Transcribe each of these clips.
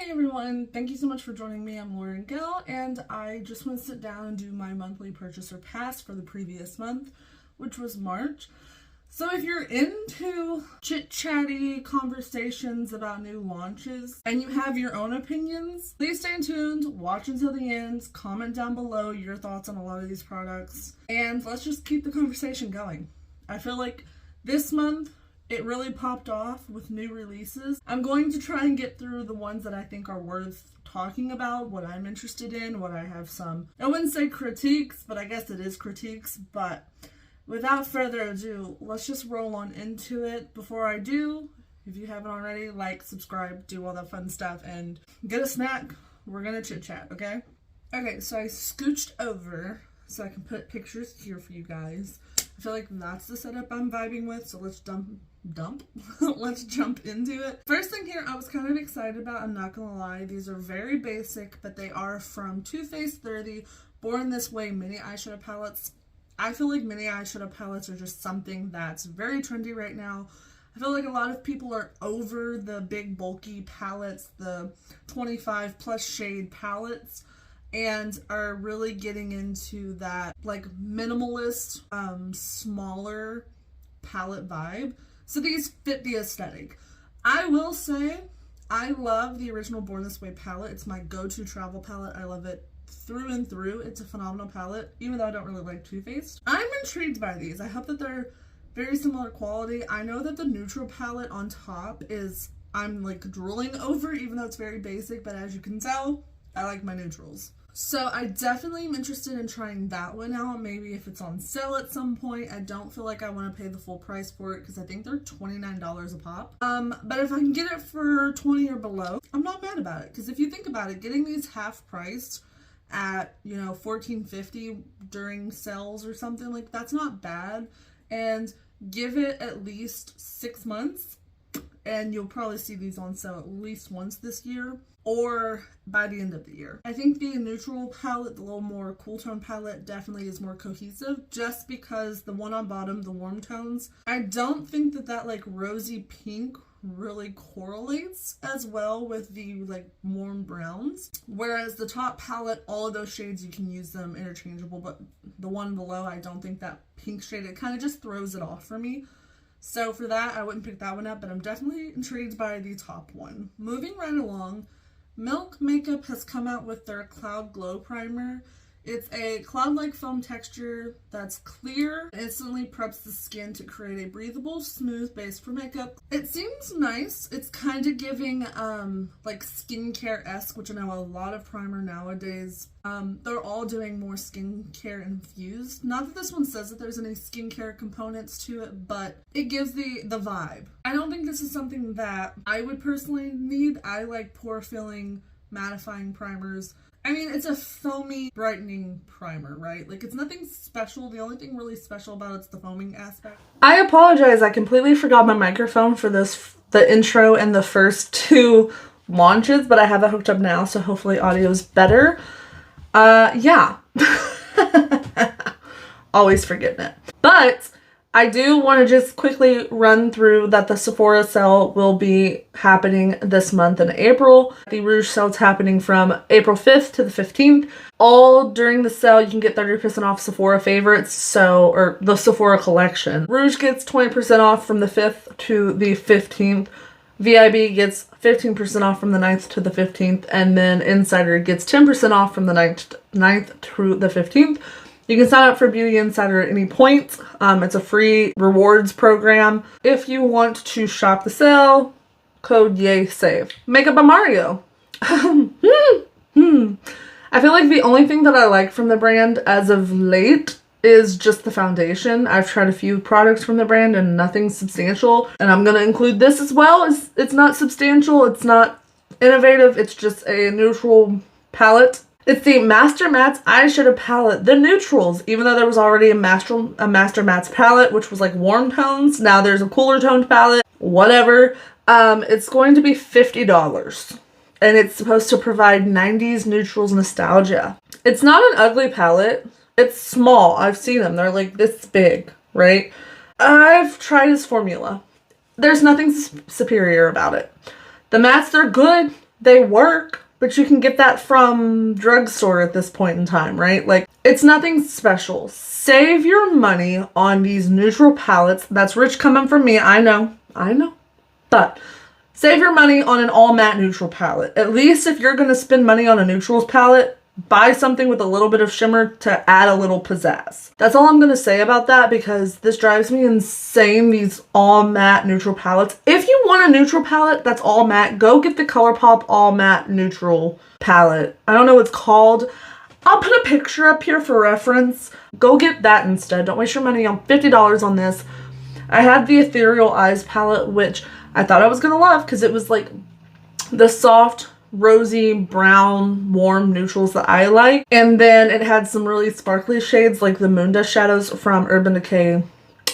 Hey everyone, thank you so much for joining me. I'm Lauren Gill, and I just want to sit down and do my monthly purchaser pass for the previous month, which was March. So if you're into chit-chatty conversations about new launches and you have your own opinions, please stay tuned, watch until the end, comment down below your thoughts on a lot of these products, and let's just keep the conversation going. I feel like this month it really popped off with new releases. I'm going to try and get through the ones that I think are worth talking about, what I'm interested in, what I have some, I wouldn't say critiques, but I guess it is critiques. But without further ado, let's just roll on into it. Before I do, if you haven't already, like, subscribe, do all that fun stuff, and get a snack. We're gonna chit chat, okay? Okay, so I scooched over so I can put pictures here for you guys. I feel like that's the setup I'm vibing with, so let's let's jump into it. First thing here I was kind of excited about, I'm not gonna lie. These are very basic, but they are from Too Faced 30 Born This Way mini eyeshadow palettes. I feel like mini eyeshadow palettes are just something that's very trendy right now. I feel like a lot of people are over the big bulky palettes, the 25 plus shade palettes, and are really getting into that like minimalist, smaller palette vibe. So these fit the aesthetic. I will say I love the original Born This Way palette. It's my go-to travel palette. I love it through and through. It's a phenomenal palette, even though I don't really like Too Faced. I'm intrigued by these. I hope that they're very similar quality. I know that the neutral palette on top is, I'm like drooling over, even though it's very basic, but as you can tell, I like my neutrals. So I definitely am interested in trying that one out, maybe if it's on sale at some point. I don't feel like I want to pay the full price for it because I think they're $29 a pop. But if I can get it for $20 or below, I'm not mad about it, because if you think about it, getting these half priced at, you know, $14.50 during sales or something, like, that's not bad. And give it at least 6 months and you'll probably see these on sale at least once this year or by the end of the year. I think the neutral palette, the little more cool tone palette, definitely is more cohesive, just because the one on bottom, the warm tones, I don't think that that like rosy pink really correlates as well with the like warm browns, whereas the top palette, all of those shades you can use them interchangeable, but the one below, I don't think that pink shade, it kind of just throws it off for me. So for that, I wouldn't pick that one up, but I'm definitely intrigued by the top one. Moving right along, Milk Makeup has come out with their Cloud Glow Primer. It's a cloud-like foam texture that's clear, instantly preps the skin to create a breathable, smooth base for makeup. It seems nice. It's kind of giving like skincare-esque, which I know a lot of primer nowadays, they're all doing more skincare infused. Not that this one says that there's any skincare components to it, but it gives the vibe. I don't think this is something that I would personally need. I like pore filling, mattifying primers. I mean, it's a foamy brightening primer, right? Like, it's nothing special. The only thing really special about it's the foaming aspect. I apologize. I completely forgot my microphone for the intro and the first two launches, but I have it hooked up now, so hopefully audio is better. Yeah. Always forgetting it. But I do want to just quickly run through that the Sephora sale will be happening this month in April. The Rouge sale is happening from April 5th to the 15th. All during the sale, you can get 30% off Sephora favorites, or the Sephora collection. Rouge gets 20% off from the 5th to the 15th. VIB gets 15% off from the 9th to the 15th, and then Insider gets 10% off from the 9th to the 15th. You can sign up for Beauty Insider at any point. It's a free rewards program. If you want to shop the sale, code YAYSAVE. Makeup by Mario. I feel like the only thing that I like from the brand as of late is just the foundation. I've tried a few products from the brand and nothing substantial. And I'm going to include this as well. It's not substantial. It's not innovative. It's just a neutral palette. It's the Master Mattes eyeshadow palette, the neutrals. Even though there was already a Master Mattes palette, which was like warm tones, now there's a cooler toned palette, whatever. It's going to be $50. And it's supposed to provide 90s neutrals nostalgia. It's not an ugly palette. It's small. I've seen them. They're like this big, right? I've tried his formula. There's nothing superior about it. The mattes, they're good. they work, but you can get that from drugstore at this point in time, right? Like, it's nothing special. Save your money on these neutral palettes. That's rich coming from me, I know. But save your money on an all matte neutral palette. At least if you're gonna spend money on a neutrals palette, buy something with a little bit of shimmer to add a little pizzazz. That's all I'm gonna say about that, because this drives me insane, these all matte neutral palettes. If you want a neutral palette that's all matte, go get the ColourPop all matte neutral palette. I don't know what it's called. I'll put a picture up here for reference. Go get that instead. Don't waste your money on $50 on this. I had the Ethereal Eyes palette, which I thought I was gonna love because it was like the soft, rosy, brown, warm neutrals that I like. And then it had some really sparkly shades like the Moon Dust shadows from Urban Decay,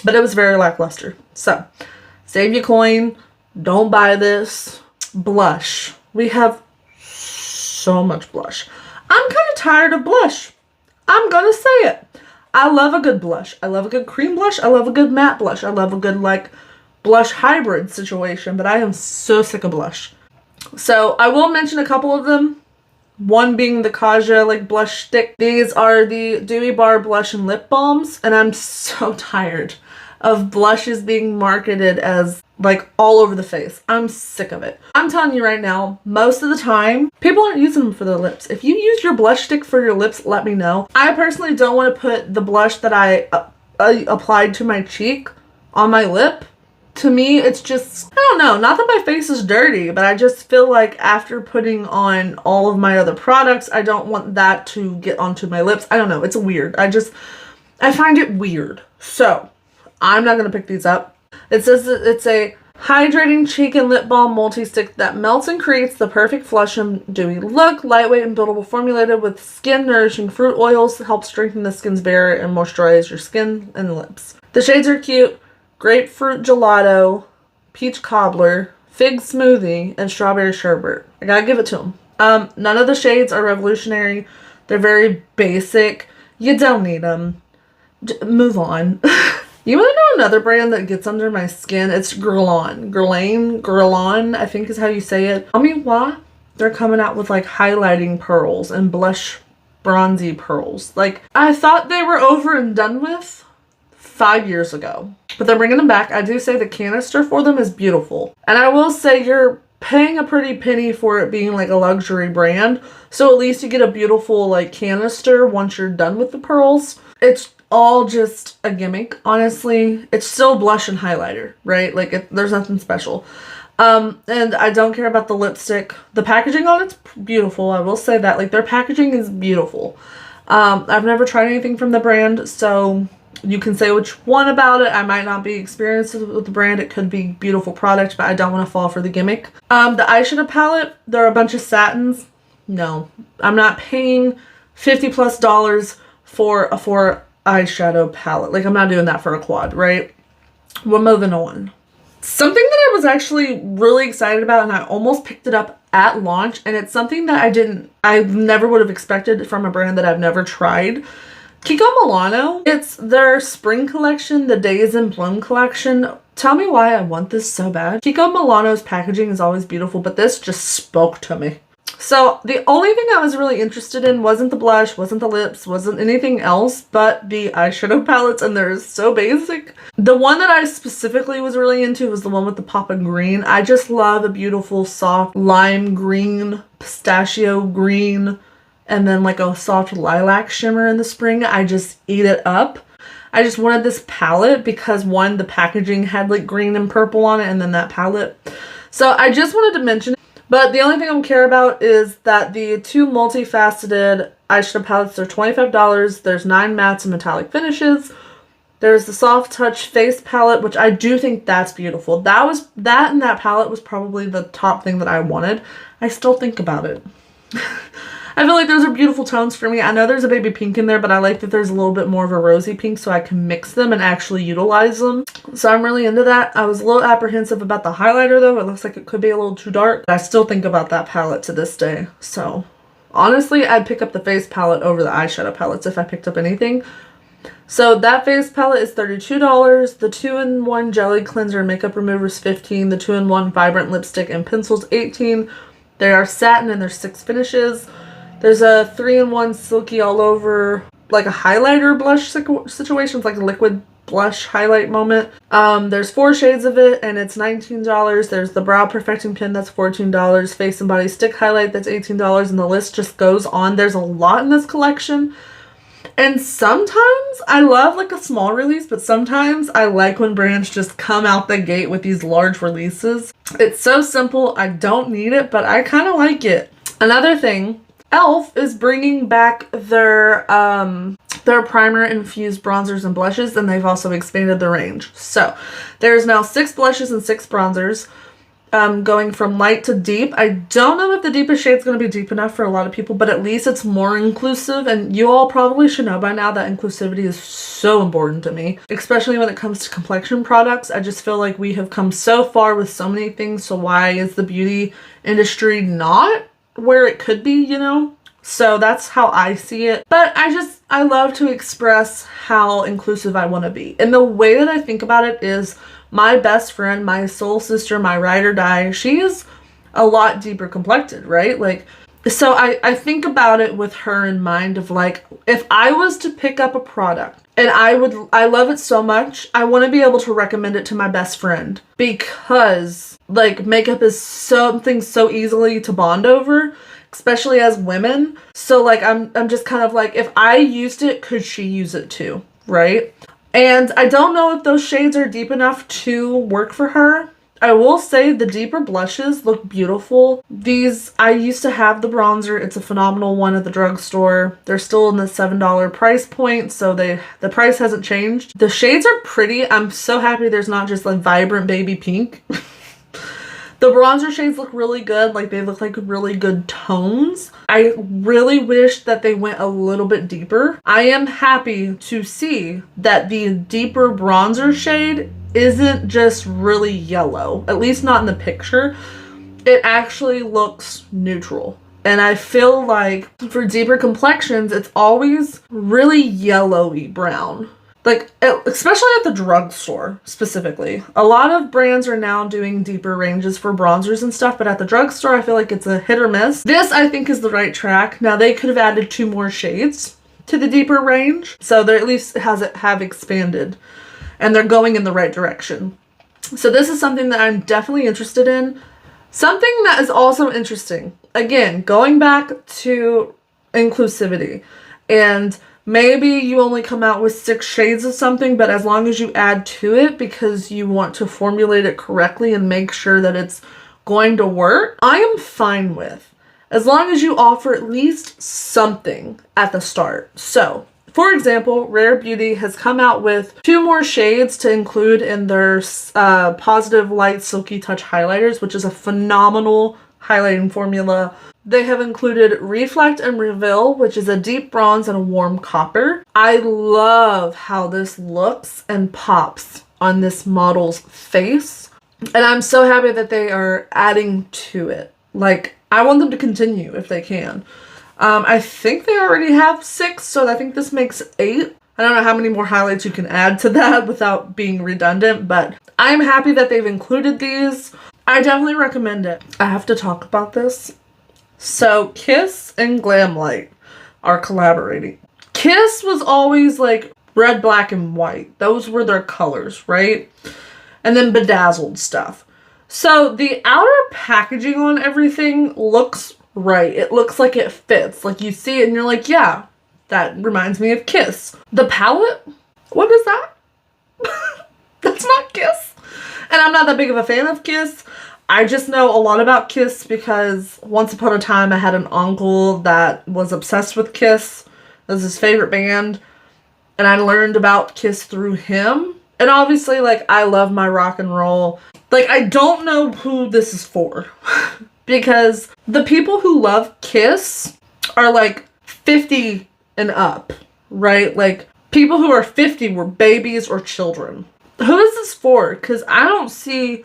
but it was very lackluster. So save your coin. Don't buy this. Blush. We have so much blush. I'm kind of tired of blush. I'm gonna say it. I love a good blush. I love a good cream blush. I love a good matte blush. I love a good like blush hybrid situation, but I am so sick of blush. So I will mention a couple of them. One being the Kaja like blush stick. These are the Dewy Bar blush and lip balms, and I'm so tired of blushes being marketed as like all over the face. I'm sick of it. I'm telling you right now, most of the time, people aren't using them for their lips. If you use your blush stick for your lips, let me know. I personally don't want to put the blush that I applied to my cheek on my lip. To me, it's just, I don't know, not that my face is dirty, but I just feel like after putting on all of my other products, I don't want that to get onto my lips. I don't know, it's weird. I find it weird. So, I'm not going to pick these up. It says that it's a hydrating cheek and lip balm multi-stick that melts and creates the perfect flush and dewy look. Lightweight and buildable, formulated with skin nourishing fruit oils to help strengthen the skin's barrier and moisturize your skin and lips. The shades are cute. Grapefruit gelato, peach cobbler, fig smoothie, and strawberry sherbet. I gotta give it to them. None of the shades are revolutionary. They're very basic. You don't need them. Move on. You want to know another brand that gets under my skin? It's Guerlain. Guerlain, I think is how you say it. Tell me why they're coming out with like highlighting pearls and blush bronzy pearls. Like, I thought they were over and done with 5 years ago, but they're bringing them back. I do say the canister for them is beautiful, and I will say you're paying a pretty penny for it being like a luxury brand, so at least you get a beautiful like canister once you're done with the pearls. It's all just a gimmick, honestly. It's still blush and highlighter, right? Like, there's nothing special. And I don't care about the lipstick. The packaging on it's beautiful, I will say that. Like, their packaging is beautiful. I've never tried anything from the brand, so you can say what you want about it. I might not be experienced with the brand. It could be beautiful product, but I don't want to fall for the gimmick. The eyeshadow palette, there are a bunch of satins. No, I'm not paying $50+ for a eyeshadow palette. Like, I'm not doing that for a quad, right? We're moving on. Something that I was actually really excited about, and I almost picked it up at launch, and it's something that I never would have expected from a brand that I've never tried. Kiko Milano. It's their spring collection, the Days in Bloom collection. Tell me why I want this so bad. Kiko Milano's packaging is always beautiful, but this just spoke to me. So the only thing I was really interested in wasn't the blush, wasn't the lips, wasn't anything else but the eyeshadow palettes, and they're so basic. The one that I specifically was really into was the one with the pop of green. I just love a beautiful soft lime green, pistachio green, and then like a soft lilac shimmer in the spring. I just eat it up. I just wanted this palette because one, the packaging had like green and purple on it, and then that palette. So I just wanted to mention it. But the only thing I care about is that the two multifaceted eyeshadow palettes are $25. There's 9 mattes and metallic finishes. There's the Soft Touch face palette, which I do think that's beautiful. That and that palette was probably the top thing that I wanted. I still think about it. I feel like those are beautiful tones for me. I know there's a baby pink in there, but I like that there's a little bit more of a rosy pink so I can mix them and actually utilize them. So I'm really into that. I was a little apprehensive about the highlighter though. It looks like it could be a little too dark. I still think about that palette to this day. So honestly, I'd pick up the face palette over the eyeshadow palettes if I picked up anything. So that face palette is $32. The 2-in-1 jelly cleanser and makeup remover is $15. The 2-in-1 vibrant lipstick and pencils $18. They are satin and there's 6 finishes. There's a 3-in-1 silky all over, like a highlighter blush situation. It's like a liquid blush highlight moment. There's 4 shades of it and it's $19. There's the brow perfecting pen that's $14. Face and body stick highlight that's $18, and the list just goes on. There's a lot in this collection. And sometimes I love like a small release, but sometimes I like when brands just come out the gate with these large releases. It's so simple. I don't need it, but I kind of like it. Another thing, e.l.f. is bringing back their primer infused bronzers and blushes, and they've also expanded the range. So there's now 6 blushes and 6 bronzers, going from light to deep. I don't know if the deepest shade is going to be deep enough for a lot of people, but at least it's more inclusive, and you all probably should know by now that inclusivity is so important to me, especially when it comes to complexion products. I just feel like we have come so far with so many things, so why is the beauty industry not where it could be, you know? So that's how I see it. But I love to express how inclusive I want to be. And the way that I think about it is my best friend, my soul sister, my ride or die, she is a lot deeper complected, right? Like, so I think about it with her in mind of like, if I was to pick up a product and I love it so much, I want to be able to recommend it to my best friend, because like makeup is something so easily to bond over, especially as women. So like I'm just kind of like, if I used it, could she use it too, right? And I don't know if those shades are deep enough to work for her. I will say the deeper blushes look beautiful. These, I used to have the bronzer. It's a phenomenal one at the drugstore. They're still in the $7 price point, so the price hasn't changed. The shades are pretty. I'm so happy there's not just like vibrant baby pink. The bronzer shades look really good. Like, they look like really good tones. I really wish that they went a little bit deeper. I am happy to see that the deeper bronzer shade isn't just really yellow, at least not in the picture. It actually looks neutral. And I feel like for deeper complexions, it's always really yellowy brown. Like, especially at the drugstore, specifically. A lot of brands are now doing deeper ranges for bronzers and stuff, but at the drugstore, I feel like it's a hit or miss. This, I think, is the right track. Now, they could have added 2 more shades to the deeper range, so they at least have expanded, and they're going in the right direction. So this is something that I'm definitely interested in. Something that is also interesting, again, going back to inclusivity, and maybe you only come out with 6 shades of something, but as long as you add to it because you want to formulate it correctly and make sure that it's going to work, I am fine with. As long as you offer at least something at the start. So, for example, Rare Beauty has come out with 2 more shades to include in their Positive Light Silky Touch highlighters, which is a phenomenal highlighting formula. They have included Reflect and Reveal, which is a deep bronze and a warm copper. I love how this looks and pops on this model's face. And I'm so happy that they are adding to it. Like, I want them to continue if they can. I think they already have 6, so I think this makes 8. I don't know how many more highlights you can add to that without being redundant, but I'm happy that they've included these. I definitely recommend it. I have to talk about this. So Kiss and Glamlight are collaborating. Kiss was always like red, black, and white. Those were their colors, right? And then bedazzled stuff. So the outer packaging on everything looks right. It looks like it fits. Like, you see it and you're like, yeah, that reminds me of Kiss. The palette? What is that? That's not Kiss. And I'm not that big of a fan of Kiss. I just know a lot about Kiss because once upon a time I had an uncle that was obsessed with Kiss. It was his favorite band. And I learned about Kiss through him. And obviously, like, I love my rock and roll. Like, I don't know who this is for. Because the people who love Kiss are like 50 and up, right? Like, people who are 50 were babies or children. Who is this for? Because I don't see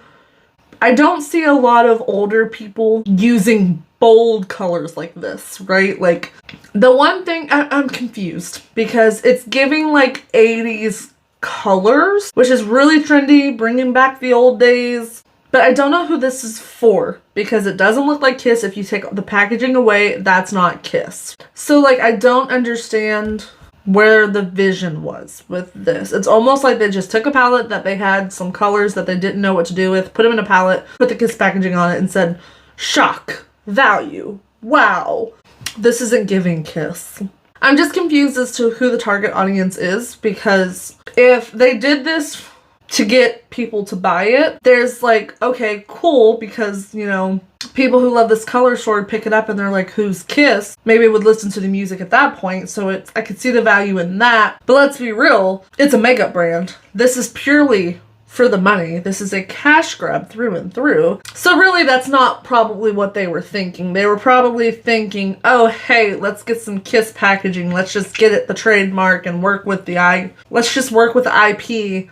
a lot of older people using bold colors like this, right? Like, the one thing, I'm confused because it's giving like 80s colors, which is really trendy, bringing back the old days. But I don't know who this is for because it doesn't look like Kiss. If you take the packaging away, that's not Kiss. So like, I don't understand where the vision was with this. It's almost like they just took a palette that they had some colors that they didn't know what to do with, put them in a palette, put the Kiss packaging on it and said, shock, value, wow. This isn't giving Kiss. I'm just confused as to who the target audience is, because if they did this to get people to buy it, there's like, okay, cool, because, you know, people who love this color story pick it up and they're like, who's Kiss? Maybe would listen to the music at that point, so I could see the value in that. But let's be real, it's a makeup brand. This is purely for the money. This is a cash grab through and through. So really, that's not probably what they were thinking. They were probably thinking, oh, hey, let's get some Kiss packaging. Let's just get it the trademark and work with the let's just work with the IP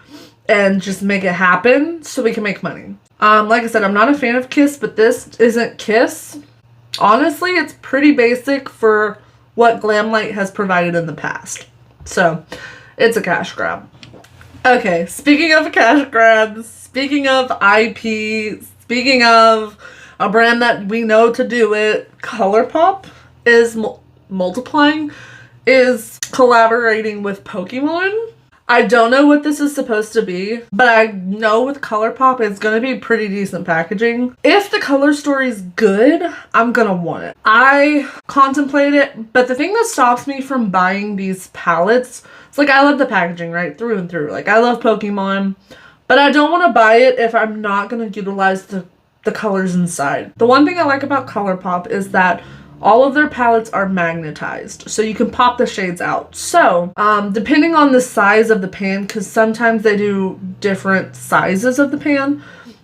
and just make it happen so we can make money. Like I said, I'm not a fan of Kiss, but this isn't Kiss. Honestly, it's pretty basic for what Glamlight has provided in the past. So, it's a cash grab. Okay, speaking of cash grabs, speaking of IP, speaking of a brand that we know to do it, ColourPop is multiplying, is collaborating with Pokemon. I don't know what this is supposed to be, but I know with ColourPop it's going to be pretty decent packaging. If the color story's good, I'm going to want it. I contemplate it, but the thing that stops me from buying these palettes, it's like, I love the packaging, right? Through and through. Like, I love Pokemon, but I don't want to buy it if I'm not going to utilize the colors inside. The one thing I like about ColourPop is that all of their palettes are magnetized, so you can pop the shades out. So, depending on the size of the pan, because sometimes they do different sizes of the pan,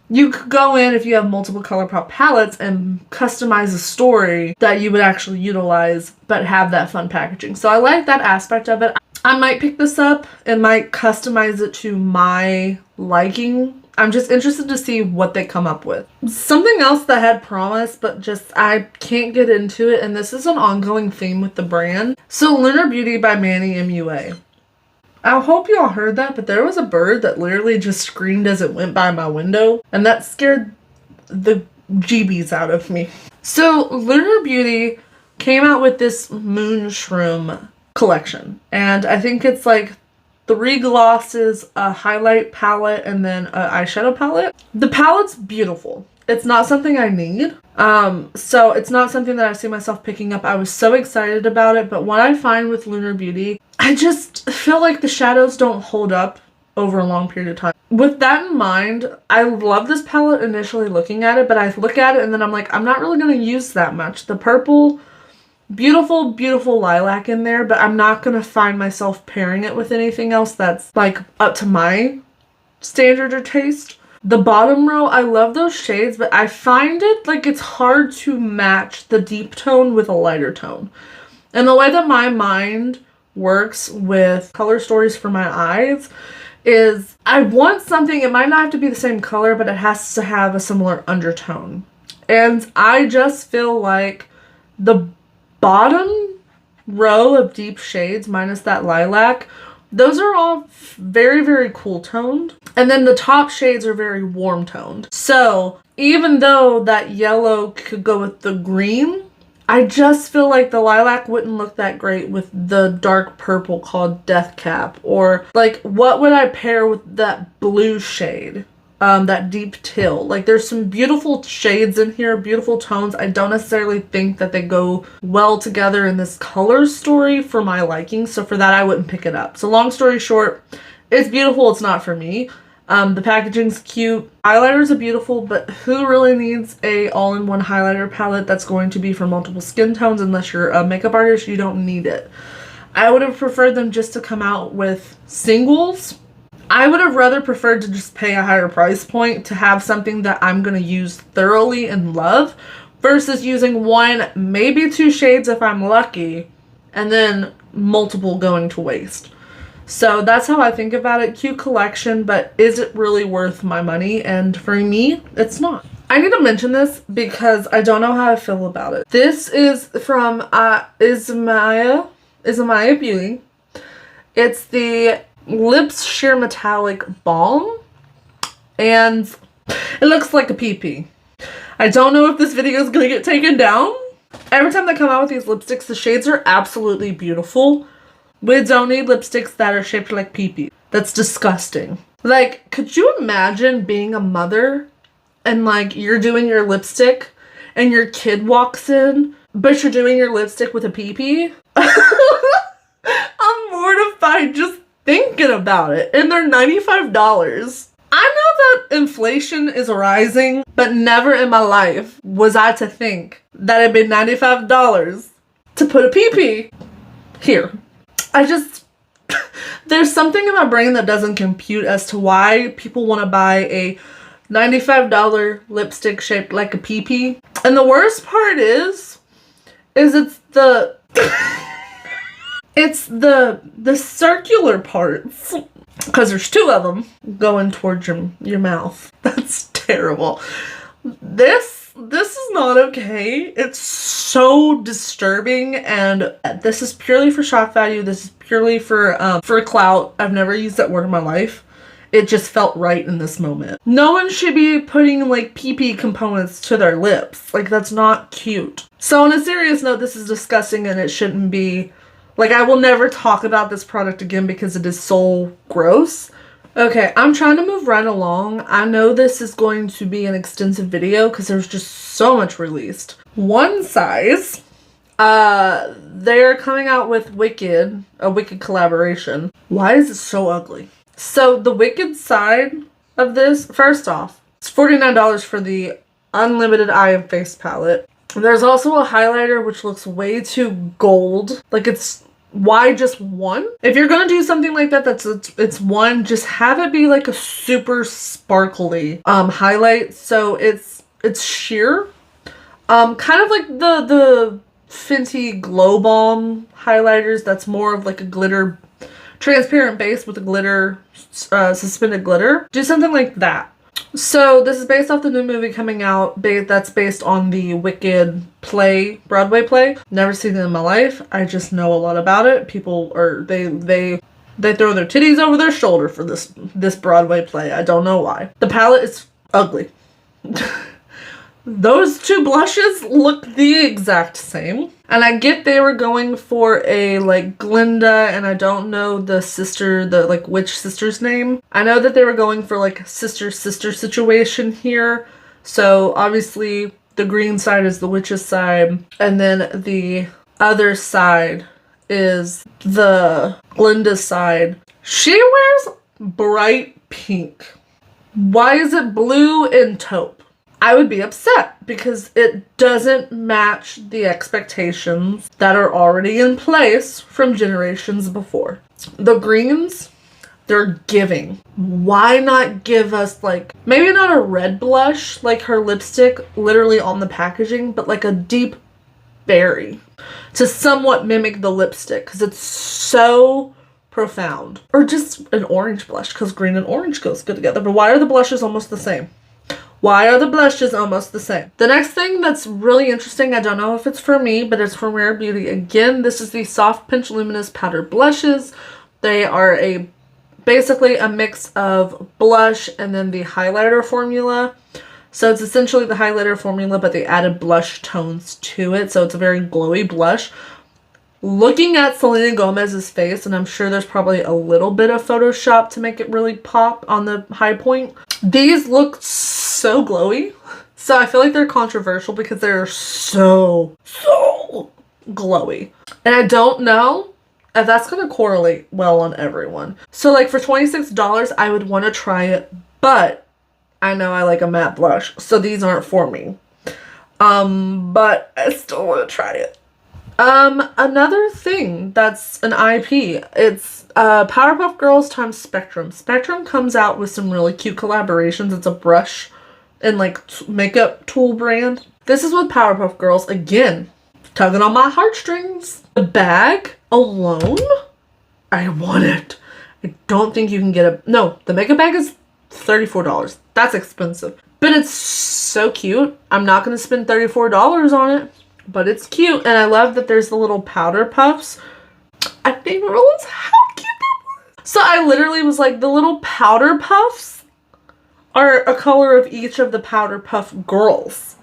you could go in, if you have multiple ColourPop palettes, and customize a story that you would actually utilize, but have that fun packaging. So I like that aspect of it. I might pick this up and might customize it to my liking. I'm just interested to see what they come up with. Something else that had promise, but just I can't get into it, and this is an ongoing theme with the brand. So Lunar Beauty by Manny MUA. I hope y'all heard that, but there was a bird that literally just screamed as it went by my window, and that scared the jeebies out of me. So Lunar Beauty came out with this Moon Shroom collection, and I think it's like 3 glosses, a highlight palette, and then an eyeshadow palette. The palette's beautiful. It's not something I need. So it's not something that I see myself picking up. I was so excited about it, but what I find with Lunar Beauty, I just feel like the shadows don't hold up over a long period of time. With that in mind, I love this palette initially looking at it, but I look at it and then I'm like, I'm not really going to use that much. The purple, beautiful, beautiful lilac in there, but I'm not going to find myself pairing it with anything else that's like up to my standard or taste. The bottom row, I love those shades, but I find it like it's hard to match the deep tone with a lighter tone. And the way that my mind works with color stories for my eyes is I want something, it might not have to be the same color, but it has to have a similar undertone. And I just feel like the bottom row of deep shades minus that lilac, those are all very, very cool toned. And then the top shades are very warm toned. So even though that yellow could go with the green, I just feel like the lilac wouldn't look that great with the dark purple called Death Cap. Or like, what would I pair with that blue shade? That deep teal. Like, there's some beautiful shades in here, beautiful tones. I don't necessarily think that they go well together in this color story for my liking, so for that I wouldn't pick it up. So long story short, it's beautiful, it's not for me. The packaging's cute. Highlighters are beautiful, but who really needs a all-in-one highlighter palette that's going to be for multiple skin tones? Unless you're a makeup artist, you don't need it. I would have preferred them just to come out with singles. I would have rather preferred to just pay a higher price point to have something that I'm going to use thoroughly and love versus using 1, maybe 2 shades if I'm lucky, and then multiple going to waste. So that's how I think about it. Cute collection, but is it really worth my money? And for me, it's not. I need to mention this because I don't know how I feel about it. This is from Ismaya Beauty. It's the Lips Sheer Metallic Balm, and It looks like a pee-pee. I don't know if this video is gonna get taken down. Every time they come out with these lipsticks, the shades are absolutely beautiful. We don't need lipsticks that are shaped like pee-pee. That's disgusting. Like, could you imagine being a mother and like you're doing your lipstick and your kid walks in, but you're doing your lipstick with a pee-pee? I'm mortified just thinking about it. And they're $95. I know that inflation is rising, but never in my life was I to think that it'd be $95 to put a pee-pee here. There's something in my brain that doesn't compute as to why people want to buy a $95 lipstick shaped like a pee-pee. And the worst part is it's the it's the circular parts, because there's two of them going towards your mouth. That's terrible. This is not okay. It's so disturbing, and this is purely for shock value. This is purely for clout. I've never used that word in my life. It just felt right in this moment. No one should be putting like pee-pee components to their lips. Like, that's not cute. So on a serious note, this is disgusting and it shouldn't be. Like, I will never talk about this product again because it is so gross. Okay, I'm trying to move right along. I know this is going to be an extensive video because there's just so much released. One size, they're coming out with Wicked, a Wicked collaboration. Why is it so ugly? So the Wicked side of this, first off, it's $49 for the Unlimited Eye and Face palette. There's also a highlighter which looks way too gold. Like, it's, why just one? If you're gonna do something like that, it's one, just have it be like a super sparkly highlight. So it's sheer. Kind of like the Fenty Glow Balm highlighters. That's more of like a glitter, transparent base with a glitter, suspended glitter. Do something like that. So this is based off the new movie coming out that's based on the Wicked play, Broadway play. Never seen it in my life. I just know a lot about it. People are, they throw their titties over their shoulder for this Broadway play. I don't know why. The palette is ugly. Those two blushes look the exact same. And I get they were going for a like Glinda, and I don't know the sister, which sister's name. I know that they were going for like a sister situation here. So obviously the green side is the witch's side, and then the other side is the Glinda side. She wears bright pink. Why is it blue and taupe? I would be upset because it doesn't match the expectations that are already in place from generations before. The greens, they're giving. Why not give us like, maybe not a red blush like her lipstick literally on the packaging, but like a deep berry to somewhat mimic the lipstick because it's so profound. Or just an orange blush because green and orange goes good together. But why are the blushes almost the same? Why are the blushes almost the same? The next thing that's really interesting, I don't know if it's for me, but it's from Rare Beauty. Again, this is the Soft Pinch Luminous Powder Blushes. They are basically a mix of blush and then the highlighter formula. So it's essentially the highlighter formula, but they added blush tones to it. So it's a very glowy blush. Looking at Selena Gomez's face, and I'm sure there's probably a little bit of Photoshop to make it really pop on the high point. These look so glowy. So I feel like they're controversial because they're so glowy. And I don't know if that's going to correlate well on everyone. So like for $26, I would want to try it, but I know I like a matte blush, so these aren't for me. But I still want to try it. Another thing that's an IP, it's Powerpuff Girls times Spectrum. Spectrum comes out with some really cute collaborations. It's a brush and like makeup tool brand. This is with Powerpuff Girls, again, tugging on my heartstrings. The bag alone, I want it. I don't think you can get no, the makeup bag is $34. That's expensive, but it's so cute. I'm not going to spend $34 on it. But it's cute, and I love that there's the little powder puffs. I didn't even realize how cute that was. So I literally was like, the little powder puffs are a color of each of the Powder Puff Girls.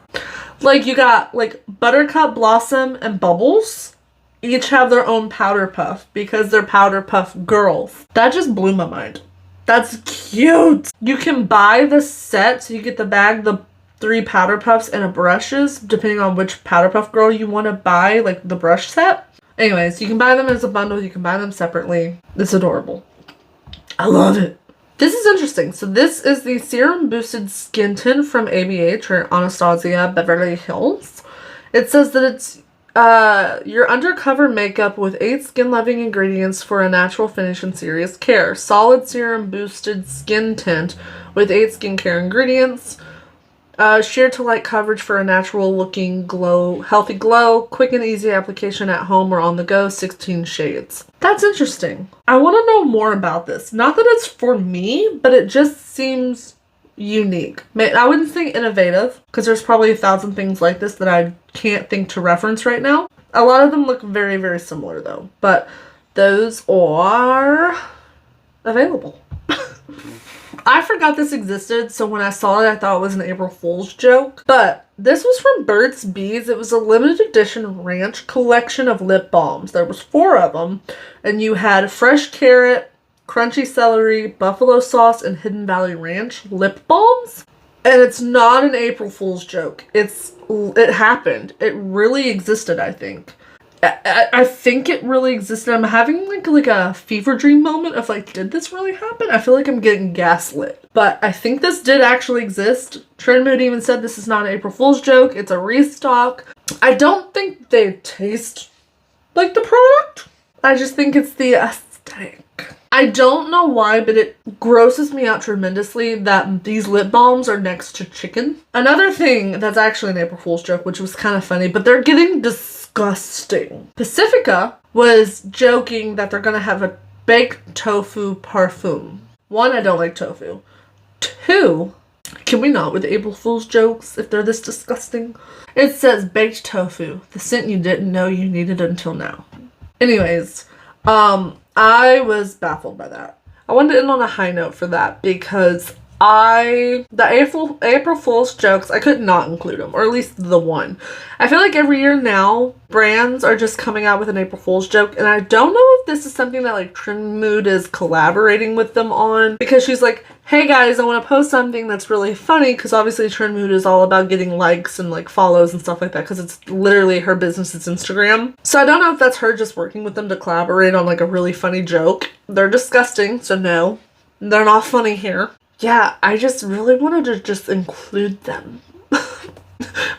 Like, you got, like, Buttercup, Blossom, and Bubbles. Each have their own Powder Puff because they're Powder Puff Girls. That just blew my mind. That's cute. You can buy the set, so you get the bag, the 3 Powder Puffs, and a brushes, depending on which Powder Puff Girl you want to buy, like the brush set. Anyways, you can buy them as a bundle, you can buy them separately. It's adorable. I love it. This is interesting. So this is the Serum Boosted Skin Tint from ABH, or Anastasia Beverly Hills. It says that it's your undercover makeup with 8 skin-loving ingredients for a natural finish and serious care. Solid Serum Boosted Skin Tint with 8 skincare ingredients. Sheer to light coverage for a natural looking glow, healthy glow, quick and easy application at home or on the go, 16 shades. That's interesting. I want to know more about this. Not that it's for me, but it just seems unique. I wouldn't say innovative, because there's probably 1,000 things like this that I can't think to reference right now. A lot of them look very, very similar though, but those are available. I forgot this existed, so when I saw it, I thought it was an April Fool's joke. But this was from Burt's Bees. It was a limited edition ranch collection of lip balms. There was 4 of them, and you had fresh carrot, crunchy celery, buffalo sauce, and Hidden Valley Ranch lip balms. And it's not an April Fool's joke. It happened. It really existed, I think. I think it really existed. I'm having like a fever dream moment of like, did this really happen? I feel like I'm getting gaslit. But I think this did actually exist. Trend Mood even said this is not an April Fool's joke. It's a restock. I don't think they taste like the product. I just think it's the aesthetic. I don't know why, but it grosses me out tremendously that these lip balms are next to chicken. Another thing that's actually an April Fool's joke, which was kind of funny, but they're getting disgusting. Pacifica was joking that they're going to have a baked tofu parfum. 1, I don't like tofu. 2, can we not with April Fool's jokes if they're this disgusting? It says baked tofu, the scent you didn't know you needed until now. Anyways, I was baffled by that. I wanted to end on a high note for that because the April Fool's jokes, I could not include them, or at least the one. I feel like every year now, brands are just coming out with an April Fool's joke, and I don't know if this is something that like Trend Mood is collaborating with them on, because she's like, hey guys, I want to post something that's really funny, because obviously Trend Mood is all about getting likes and like follows and stuff like that, because it's literally her business's Instagram. So I don't know if that's her just working with them to collaborate on like a really funny joke. They're disgusting, so no, they're not funny here. Yeah, I just really wanted to just include them.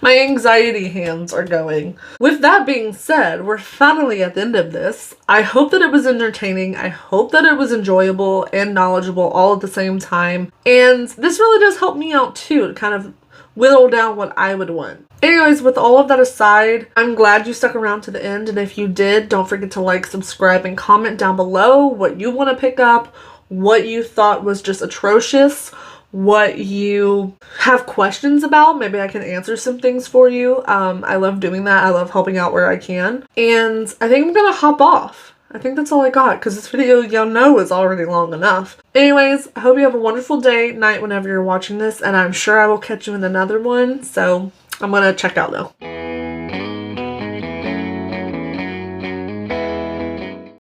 My anxiety hands are going. With that being said, we're finally at the end of this. I hope that it was entertaining. I hope that it was enjoyable and knowledgeable all at the same time. And this really does help me out too, to kind of whittle down what I would want. Anyways, with all of that aside, I'm glad you stuck around to the end. And if you did, don't forget to like, subscribe, and comment down below what you want to pick up, what you thought was just atrocious, what you have questions about. Maybe I can answer some things for you. I love doing that. I love helping out where I can. And I think I'm gonna hop off. I think that's all I got, because this video, y'all know, is already long enough. Anyways, I hope you have a wonderful day, night, whenever you're watching this, and I'm sure I will catch you in another one. So I'm gonna check out though.